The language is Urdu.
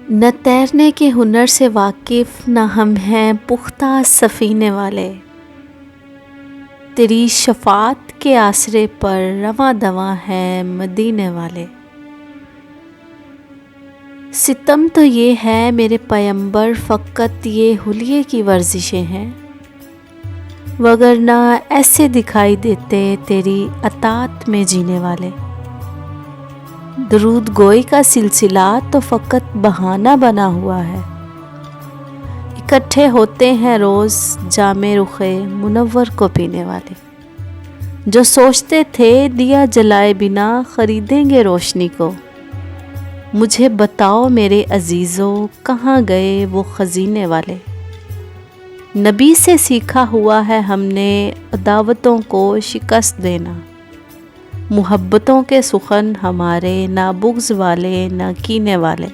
نہ تیرنے کے ہنر سے واقف نہ ہم ہیں پختہ سفینے والے، تیری شفاعت کے آسرے پر رواں دواں ہیں مدینے والے۔ ستم تو یہ ہے میرے پیمبر فقط یہ حلیے کی ورزشیں ہیں، وگرنہ ایسے دکھائی دیتے تیری اطاعت میں جینے والے۔ درود گوئی کا سلسلہ تو فقط بہانہ بنا ہوا ہے، اکٹھے ہوتے ہیں روز جام رخ منور کو پینے والے، جو سوچتے تھے دیا جلائے بنا خریدیں گے روشنی کو۔ مجھے بتاؤ میرے عزیزو کہاں گئے وہ خزینے والے۔ نبی سے سیکھا ہوا ہے ہم نے عداوتوں کو شکست دینا، محبتوں کے سخن ہمارے نہ بغض والے نہ کینے والے۔